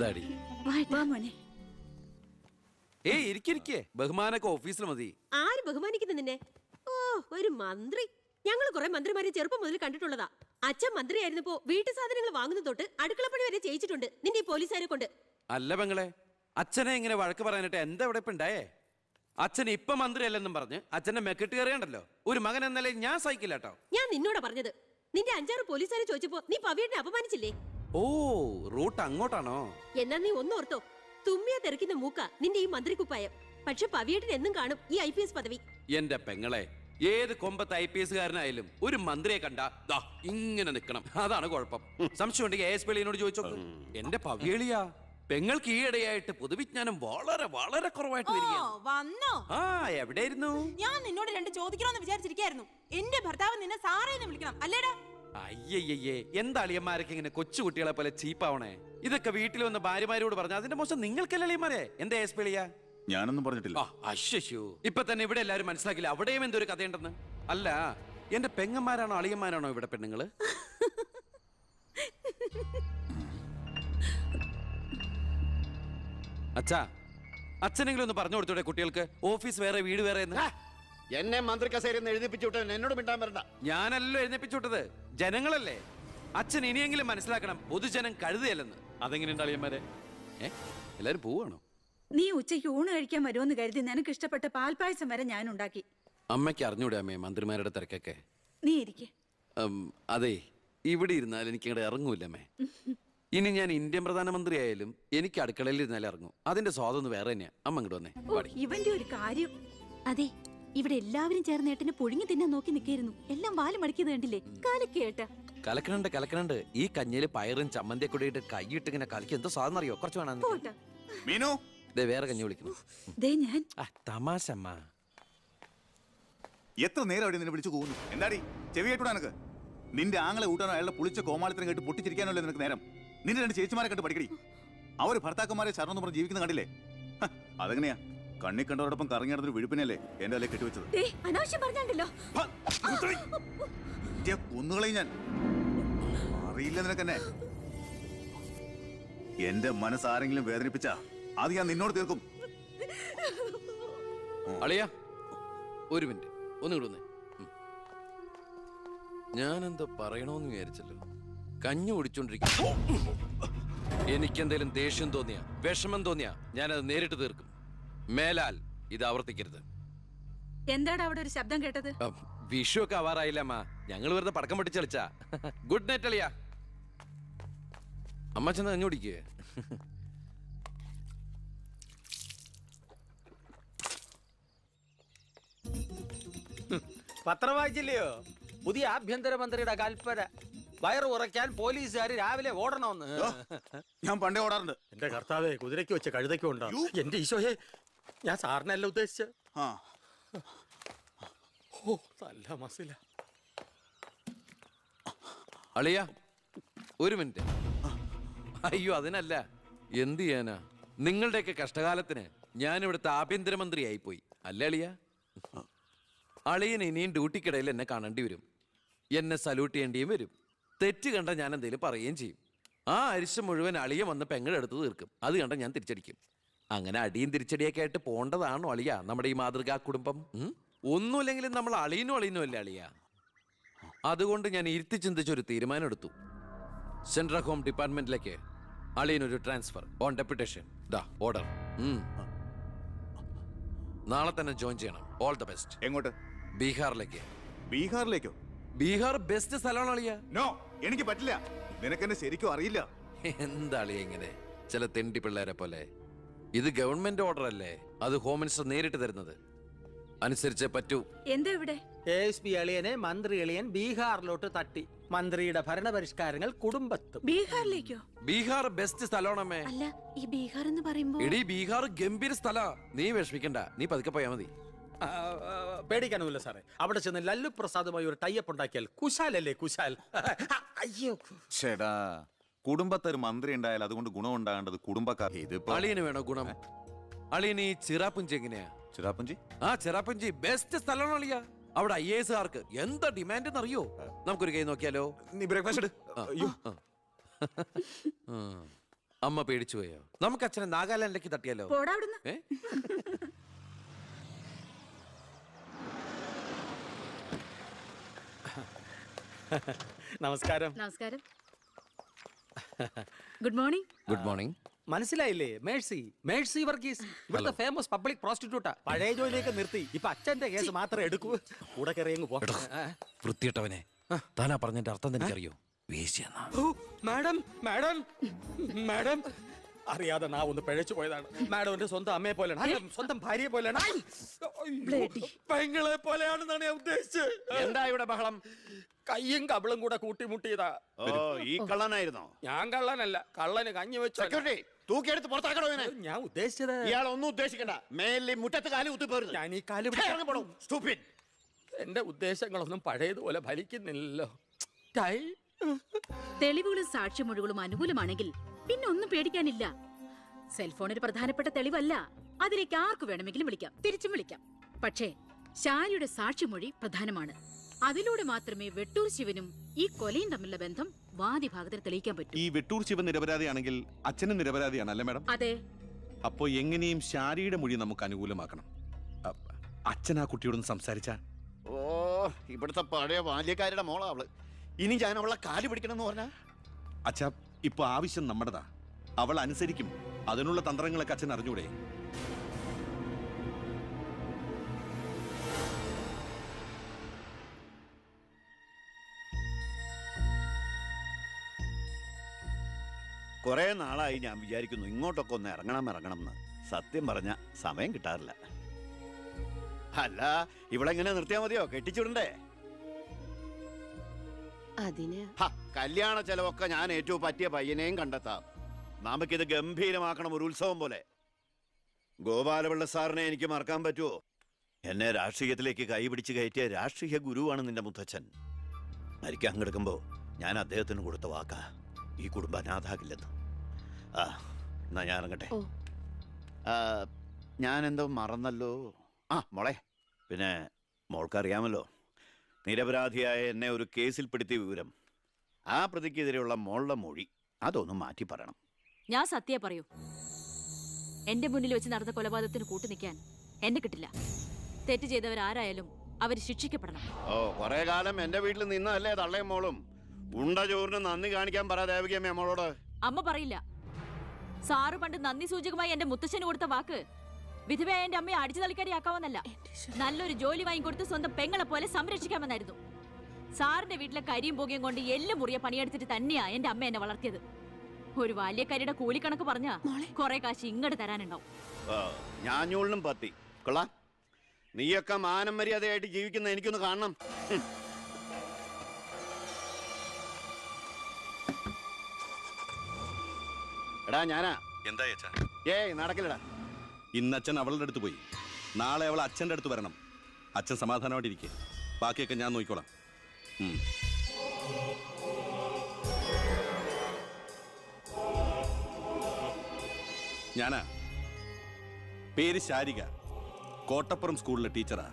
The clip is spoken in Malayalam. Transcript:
എന്താടി? ഏയ് ഇരിക്കേ, ബഹുമാനൊക്കെ ഓഫീസിൽ മതി. ആര് ബഹുമാനിക്കുന്നു നിന്നെ? ഓ, ഒരു മന്ത്രി. ഞങ്ങൾ കുറെ മന്ത്രിമാരെ ചെറുപ്പം മുതൽ കണ്ടിട്ടുള്ളതാ. അച്ഛൻ മന്ത്രിയായിരുന്നപ്പോ വീട്ടു സാധനങ്ങൾ വാങ്ങുന്ന തൊട്ട് അടുക്കളപ്പണി വരെ ചെയ്യിച്ചിട്ടുണ്ട് നിന്റെ ഈ പോലീസുകാരെ കൊണ്ട്. അല്ല പെങ്ങളെ, അച്ഛനെ ഇങ്ങനെ വഴക്ക് പറയാനായിട്ട് എന്താ ഇവിടെ ഇപ്പൊ ഉണ്ടായേ? അച്ഛൻ ഇപ്പൊ മന്ത്രിയല്ലെന്നും പറഞ്ഞ് അച്ഛന്റെ മെക്കിട്ട് കയറിയണ്ടല്ലോ. ഒരു മകൻ എന്നല്ലേ ഞാൻ സഹിക്കില്ല കേട്ടോ. ഞാൻ നിന്നോടാ പറഞ്ഞത്. നിന്റെ 5-6 പോലീസുകാരെ ചോദിച്ചപ്പോ നീ പവിയേട്ടനെ അപമാനിച്ചില്ലേ? ഓ, റൂട്ട് അങ്ങോട്ടാണോ? എന്നാ നീ ഒന്നോർത്തോ, തുമ്മിയ തെറിക്കുന്ന മൂക്ക നിന്റെ ഈ മന്ത്രിക്കുപ്പായം. പക്ഷെ പവിയേട്ടൻ എന്നും കാണും ഈ IPS പദവി. എന്റെ പെങ്ങളെ, ഏത് കൊമ്പത്ത് IPS കാരനായാലും ഒരു മന്ത്രിയെ കണ്ടാ ദാ ഇങ്ങനെ നിക്കണം. അതാണ് കുഴപ്പം. സംശയം ഉണ്ടെങ്കിൽ AS പേളിയോട് ചോദിച്ചോളൂ. എന്റെ പവിയളിയാ, പെങ്ങൾക്ക് ഈയിടെയായിട്ട് പൊതുവിജ്ഞാനം വളരെ വളരെ കുറവായിട്ട് വന്നോ? ആ, എവിടെയായിരുന്നു? ഞാൻ നിന്നോട് 2 ചോദിക്കണമെന്ന് വിചാരിച്ചിരിക്കായിരുന്നു. എന്റെ ഭർത്താവ് നിന്നെ സാറേന്ന് വിളിക്കണം അല്ലേടാ? അയ്യയ്യേ, എന്താ അളിയന്മാരൊക്കെ ഇങ്ങനെ കൊച്ചു കുട്ടികളെ പോലെ ചീപ്പാവണേ? ഇതൊക്കെ വീട്ടിൽ വന്ന ഭാര്യമാരോട് പറഞ്ഞ അതിന്റെ മോശം നിങ്ങൾക്കല്ലേ അളിയന്മാരെ? എന്താ AS പേളിയാ? ഞാനൊന്നും പറഞ്ഞിട്ടില്ല. അശ്ശോ, ഇപ്പൊ തന്നെ ഇവിടെ എല്ലാരും മനസ്സിലാക്കില്ല അവിടെയും എന്തൊരു കഥയുണ്ടെന്ന്. അല്ല, എന്റെ പെങ്ങന്മാരാണോ അളിയന്മാരാണോ ഇവിടെ പെണ്ണുങ്ങള്? അച്ഛാ, അച്ഛനെങ്കിലും ഒന്ന് പറഞ്ഞു കൊടുത്തൂടെ കുട്ടികൾക്ക്? ഓഫീസ് വേറെ വീട് വേറെ എന്ന്. എന്നെ മന്ത്രി കസേരന്ന് എഴുതിപ്പിച്ചു വിട്ട എന്നോട് മിണ്ടാൻ വരണ്ട. ഞാനല്ലോ എഴുന്നേപ്പിച്ചു വിട്ടത്, ജനങ്ങളല്ലേ. അച്ഛൻ ഇനിയെങ്കിലും മനസ്സിലാക്കണം, പൊതുജനം കഴുതയല്ലെന്ന്. അതെങ്ങനെയുണ്ട് അളിയന്മാരെ? എല്ലാരും പോവാണോ? നീ ഉച്ചയ്ക്ക് ഊണ് കഴിക്കാൻ വരുമെന്ന് കരുതി നിനക്ക് ഇഷ്ടപ്പെട്ട പാൽപ്പായസം വരെ ഞാൻ ഉണ്ടാക്കി. അമ്മയ്ക്ക് അറിഞ്ഞൂടെ അമ്മേ മന്ത്രിമാരുടെ തിരക്കൊക്കെ? നീ ഇരിക്കെ. അതെ, ഇവിടെ ഇരുന്നാൽ എനിക്കിവിടെ ഇറങ്ങൂല്ലമ്മേ. ഇനി ഞാൻ ഇന്ത്യൻ പ്രധാനമന്ത്രി ആയാലും എനിക്ക് അടുക്കളയിൽ ഇരുന്നാലേ ഇറങ്ങും. അതിന്റെ സ്വാദം വേറെ തന്നെയാ. അമ്മ ഇങ്ങോട്ട് വന്നേ. ഇവന്റെ ഒരു കാര്യം. അതെ, ഇവിടെ എല്ലാവരും ചേർന്ന് ഏട്ടനെ പുഴുങ്ങി തിന്നാൻ നോക്കി നിൽക്കായിരുന്നു. എല്ലാം വാല് മടക്കിയത് കണ്ടില്ലേ? കലക്കേട്ടാ. കലക്കണുണ്ട്. ഈ കഞ്ഞില് പയറും ചമ്മന്തിയൊക്കെ കൂടിയിട്ട് കൈയിട്ട് ഇങ്ങനെ കലക്കി എന്തോ സാധനം അറിയോ? കുറച്ച് വേണം. മീനു, വേറെ കഞ്ഞി വിളിക്കുന്നു. തമാശ അമ്മ. എത്ര നേരം അവിടെ നിന്നെ വിളിച്ചു പോകുന്നു? എന്താടി ചെവി കേട്ടൂടാ നിനക്ക്? നിന്റെ ആങ്ങളെ കൂട്ടാനോ അയാളുടെ പുളിച്ച കോമാളിത്തരം കേട്ട് പൊട്ടിച്ചിരിക്കാനല്ലേ നിനക്ക് നേരം? നിന്റെ 2 ചേച്ചിമാരെ കണ്ട് പഠിക്കടി. അവര് ഭർത്താക്കന്മാരെ ശരണം പറഞ്ഞ് ജീവിക്കുന്ന കണ്ടില്ലേ? അതെങ്ങനെയാ? കണ്ണി കണ്ടവരോടൊപ്പം കറങ്ങി നടന്നൊരു വിഴുപ്പിനല്ലേ എന്റെ അല്ലേ കെട്ടിവെച്ചത്? കുന്നുകളെയും ഞാൻ അറിയില്ല നിനക്കെന്നെ. എന്റെ മനസ്സാരെങ്കിലും വേദനിപ്പിച്ച അത് ഞാൻ നിന്നോട് തീർക്കും. അളിയാ, ഒരു മിനിറ്റ് ഒന്നുകൂടെ വന്നേ. ഞാനെന്തോ പറയണോന്ന് വിചാരിച്ചല്ലോ. കഞ്ഞി കുടിച്ചോണ്ടിരിക്കും. എനിക്കെന്തേലും ദേഷ്യം തോന്നിയ, വിഷമം തോന്നിയ ഞാനത് നേരിട്ട് തീർക്കും. മേലാൽ ഇത് ആവർത്തിക്കരുത്. എന്താടാ അവിടെ ഒരു ശബ്ദം കേട്ടത്? വിഷു ഒക്കെ ആവാറായില്ല അമ്മ. ഞങ്ങൾ വെറുതെ പടക്കം പൊട്ടിച്ചളിച്ചാ. ഗുഡ് നൈറ്റ് അളിയാ. അമ്മ ചെന്ന് കഞ്ഞി കുടിക്കേ. പത്രം വായിച്ചില്ലയോ? പുതിയ ആഭ്യന്തരമന്ത്രിയുടെ കൽപ്പന. വയറ് ഉറയ്ക്കാൻ പോലീസുകാർ രാവിലെ ഓടണമെന്ന്. ഞാൻ പണ്ടേ ഓടാറുണ്ട്. എന്റെ കർത്താവേ, കുതിരയ്ക്ക് വെച്ച കഴുതയ്ക്ക് ഉണ്ടോ? എന്റെ ഈശോയെ, ഞാൻ സാറിനല്ല ഉദ്ദേശിച്ച. ഓ, നല്ല മസില. അളിയ, ഒരു മിനിറ്റ്. അയ്യോ, അതിനല്ല. എന്ത് ചെയ്യാനാ? നിങ്ങളുടെയൊക്കെ കഷ്ടകാലത്തിന് ഞാൻ ഇവിടുത്തെ ആഭ്യന്തരമന്ത്രിയായി പോയി അല്ലേ അളിയ? അളിയൻ ഇനിയും ഡ്യൂട്ടിക്കിടയിൽ എന്നെ കാണേണ്ടി വരും. എന്നെ സല്യൂട്ട് ചെയ്യേണ്ടിയും വരും. തെറ്റ് കണ്ട ഞാൻ എന്തെങ്കിലും പറയുകയും ചെയ്യും. ആ അരിശം മുഴുവൻ അളിയൻ വന്ന് പെങ്ങളെടുത്ത് തീർക്കും. അത് കണ്ട ഞാൻ തിരിച്ചടിക്കും. അങ്ങനെ അടിയും തിരിച്ചടിയൊക്കെ ആയിട്ട് പോണ്ടതാണോ അളിയ നമ്മുടെ ഈ മാതൃകാ കുടുംബം? ഒന്നുമില്ലെങ്കിലും നമ്മൾ അളിയനും അല്ലേ അളിയ? അതുകൊണ്ട് ഞാൻ ഇരുത്തി ചിന്തിച്ചൊരു തീരുമാനം എടുത്തു. സെൻട്രൽ ഹോം ഡിപ്പാർട്ട്മെന്റിലേക്ക് അളിയനൊരു ട്രാൻസ്ഫർ ഓൺ ഡെപ്യൂട്ടേഷൻ. ദാ ഓർഡർ. നാളെ തന്നെ ജോയിൻ ചെയ്യണം. All the best. എങ്ങോട്ട്? ബീഹാറിലേക്ക്. ബീഹാറിലേക്കോ? ബീഹാർ ബെസ്റ്റ് സ്ഥലമാണ് അളിയ. നോ, എനിക്ക് പറ്റില്ല. നിനക്കെന്നെ ശരിക്കും അറിയില്ല. എന്താ അളിയ ഇങ്ങനെ ചില തെണ്ടി പിള്ളേരെ പോലെ? ഇത് ഗവൺമെന്റ് ഓർഡർ അല്ലേ? അത് ഹോം മിനിസ്റ്റർ നേരിട്ട് തരുന്നത്. അനുസരിച്ചേ പറ്റൂ. എന്താ ഇവിടെ? ASP അളിയനെ മന്ത്രി അളിയൻ ബീഹാറിലോട്ട് തട്ടി. മന്ത്രിയുടെ ഭരണപരിഷ്കാരങ്ങൾ കുടുംബത്തും. ബീഹാറിലേക്കോ? ബീഹാർ ബെസ്റ്റ് സ്ഥലമാണമ്മേ. അല്ല, ഈ ബീഹാർ എന്ന് പറയുമ്പോ എടീ, ബീഹാർ ഗംഭീര സ്ഥല. നീ വിഷമിക്കണ്ട, നീ പതുക്കെ പോയാ മതി. പേടിക്കാനൊന്നുമില്ല സാറേ. അവിടെ ചെന്ന് ലല്ലു പ്രസാദുമായി ഒരു ടൈപ്പ് ഉണ്ടാക്കിയാൽ കുശാലല്ലേ കുശാൽ. അയ്യോ ചേടാ, കുടുംബത്തെ ഒരു മന്ത്രി ഉണ്ടായാൽ അതുകൊണ്ട് ഗുണം ഉണ്ടാകേണ്ടത് കുടുംബക്കാർ. അളിയന് വേണോ ഗുണം? അളിയന് ഈ ചിറാപ്പുഞ്ചി എങ്ങനെയാ? ചിറാപ്പുഞ്ചി? ആ, ചിറാപ്പുഞ്ചി ബെസ്റ്റ് സ്ഥലമാണ് അളിയ. അവിടെ IAS കാർക്ക് എന്താ ഡിമാൻഡ് എന്നറിയോ? നമുക്കൊരു കൈ നോക്കിയാലോ? നീ ബ്രേക്ക്ഫാസ്റ്റ്. അമ്മ പേടിച്ചു പോയോ? നമുക്ക് അച്ഛനെ നാഗാലാൻഡിലേക്ക് തട്ടിയാലോ? പോടാ അവിടുന്ന്. ഏ? നമസ്കാരം. നമസ്കാരം. Good morning. Good morning. മനസ്സിലായില്ലേ? മേഴ്സി, മേഴ്സി വർഗീസ്, ഇവിടുത്തെ ഫേമസ് പബ്ലിക് പ്രോസ്റ്റിറ്റ്യൂട്ടാ. പഴയ ജോലിയൊക്കെ നിർത്തി ഇപ്പൊ അച്ഛന്റെ കേസ് മാത്രമേ എടുക്കൂ. കൂടെ കയറിയങ്ങ് പോ. വൃത്തിയിട്ടവനെ, താനാ പറഞ്ഞതിന്റെ അർത്ഥം എനിക്കറിയോ? വേശ്യെന്നാ. ഓ, മാഡം, മാഡം, മാഡം, അറിയാതെ നാ ഒന്ന് പിഴച്ചു പോയതാണ്. മാഡം എന്റെ സ്വന്തം അമ്മയെ പോലെയാണ്, അല്ല, സ്വന്തം ഭാര്യയെ പോലെയാണ്. ഐ! അയ്യോ, പെങ്ങളെ പോലെയാണെന്നാണ് ഞാൻ ഉദ്ദേശിച്ചത്. എന്താ ഇവിടെ ബഹളം? കയ്യും കബളും കൂടെ കൂട്ടിമുട്ടിയതാ. ഓ, ഈ കള്ളനായിരുന്നോ? ഞാൻ കള്ളനല്ല, കള്ളന് കഞ്ഞി വെച്ചു. സെക്യൂരിറ്റി, തൂക്കിയെടുത്ത് പുറത്താക്കണോ ഇവനെ? ഞാൻ ഉദ്ദേശിച്ചത് ഇയാൾ ഒന്നും ഉദ്ദേശിക്കണ്ട. മേലിൽ മുറ്റത്ത് കാലി കുത്തിപ്പോരുത്. ഞാൻ ഈ കാല് Stupid. എന്റെ ഉദ്ദേശങ്ങളൊന്നും പഴയതുപോലെ ഫലിക്കുന്നില്ലല്ലോ. ടൈ. തെളിവുകളും സാക്ഷിമൊഴികളും അനുകൂലമാണെങ്കിൽ പിന്നെ ഒന്നും പേടിക്കാനില്ല. സെൽഫോൺ ഒരു പ്രധാനപ്പെട്ട തെളിവല്ല. അതിലേക്ക് ആർക്ക് വേണമെങ്കിലും വിളിക്കാം, തിരിച്ചും വിളിക്കാം. പക്ഷേ ശാലിയുടെ സാക്ഷിമൊഴി പ്രധാനമാണ്. അതിലൂടെ മാത്രമേ വെട്ടൂർ ശിവനും ഈ കൊലയും തമ്മിലുള്ള ബന്ധം വാദിഭാഗത്തിന് തെളിയിക്കാൻ പറ്റൂ. ഈ വെട്ടൂർ ശിവൻ നിരപരാധിയാണെങ്കിൽ അച്ഛനും നിരപരാധിയാണ്, അല്ലേ മാഡം? അതെ. അപ്പോ എങ്ങനെയും ശാരിയുടെ മൊഴി നമുക്ക് അനുകൂലമാക്കണം. അച്ഛൻ ആ കുട്ടിയോടൊന്ന് സംസാരിച്ച. ഓ, ഇവിടുത്തെ പഴയ ബാല്യക്കാരുടെ മോളാ അവള്. ഇനി ഞാൻ അവളെ കാല് പിടിക്കണം എന്ന് പറഞ്ഞാ? അച്ഛാ, ഇപ്പൊ ആവശ്യം നമ്മുടെതാ. അവൾ അനുസരിക്കും. അതിനുള്ള തന്ത്രങ്ങളൊക്കെ അച്ഛൻ അറിഞ്ഞൂടെ? കുറെ നാളായി ഞാൻ വിചാരിക്കുന്നു ഇങ്ങോട്ടൊക്കെ ഒന്ന് ഇറങ്ങണം എന്ന്. സത്യം പറഞ്ഞ സമയം കിട്ടാറില്ല. അല്ല, ഇവളെങ്ങനെ നിർത്തിയാ മതിയോ? കെട്ടിച്ചിടണ്ടേ? അതിന് കല്യാണ ചെലവൊക്കെ ഞാൻ ഏറ്റവും പറ്റിയ പയ്യനെയും കണ്ടെത്താം. നമുക്കിത് ഗംഭീരമാക്കണം, ഒരു ഉത്സവം പോലെ. ഗോപാലപിള്ള സാറിനെ എനിക്ക് മറക്കാൻ പറ്റുമോ? എന്നെ രാഷ്ട്രീയത്തിലേക്ക് കൈപിടിച്ച് കയറ്റിയ രാഷ്ട്രീയ ഗുരുവാണ് നിന്റെ മുത്തച്ഛൻ. മരിക്കാൻ കിടക്കുമ്പോ ഞാൻ അദ്ദേഹത്തിന് കൊടുത്ത വാക്കാ, ഈ കുടുംബം അനാഥാകില്ലെന്ന്. എന്നാ ഞാൻ ഇറങ്ങട്ടെ. ഞാൻ എന്തോ മറന്നല്ലോ. മോളെ, പിന്നെ മോൾക്കറിയാമല്ലോ, നിരപരാധിയായ എന്നെ ഒരു കേസിൽ പെടുത്തിയ വിവരം. ആ പ്രതിക്കെതിരെയുള്ള മോളുടെ മൊഴി അതൊന്നും മാറ്റി പറയണം. ഞാൻ സത്യം പറയൂ. എന്റെ മുന്നിൽ വെച്ച് നടന്ന കൊലപാതകത്തിന് കൂട്ടു നിൽക്കാൻ എന്നെ കിട്ടില്ല. തെറ്റ് ചെയ്തവരാരായാലും അവർ ശിക്ഷിക്കപ്പെടണം. ഓ, കുറെ കാലം എന്റെ വീട്ടിൽ നിന്നല്ലേ തള്ളയും മോളും. ഉണ്ട ചോറിന് നന്ദി കാണിക്കാൻ പറ ദേവകിയമ്മ മോളോട്. അമ്മ പറയില്ല. സാറ് പണ്ട് നന്ദി സൂചകമായി എന്റെ മുത്തശ്ശന് കൊടുത്ത വാക്ക് വിധവയായ എന്റെ അമ്മയെ അടിച്ചു തളിക്കാരിയാക്കാമെന്നല്ല, നല്ലൊരു ജോലി വാങ്ങിക്കൊടുത്ത് സ്വന്തം പെങ്ങളെ പോലെ സംരക്ഷിക്കാമെന്നായിരുന്നു. സാറിന്റെ വീട്ടിലെ കരിയും പുകയും കൊണ്ട് എല്ലാം മുറിയെ പണിയെടുത്തിട്ട് തന്നെയാ എന്റെ അമ്മ എന്നെ വളർത്തിയത്. ഒരു ബാല്യക്കാരിയുടെ കൂലിക്കണക്ക് പറഞ്ഞാ കുറെ കാശ് ഇങ്ങോട്ട് തരാനുണ്ടാവും. ഞാഞ്ഞൂളിനും പത്തി കൊള്ളാം. നീയൊക്കെ മാനം മര്യാദയായിട്ട് ജീവിക്കുന്ന എനിക്കൊന്ന് കാണണം. എടാ ഞാനാ. എന്താ അച്ഛാ? ഏയ് നടക്കില്ലടാ. ഇന്ന് അച്ഛൻ അവളുടെ അടുത്ത് പോയി. നാളെ അവൾ അച്ഛൻ്റെ അടുത്ത് വരണം. അച്ഛൻ സമാധാനമായിട്ടിരിക്കെ, ബാക്കിയൊക്കെ ഞാൻ നോക്കിക്കോളാം. ഞാനാ. പേര് ശാരിക, കോട്ടപ്പുറം സ്കൂളിലെ ടീച്ചറാ.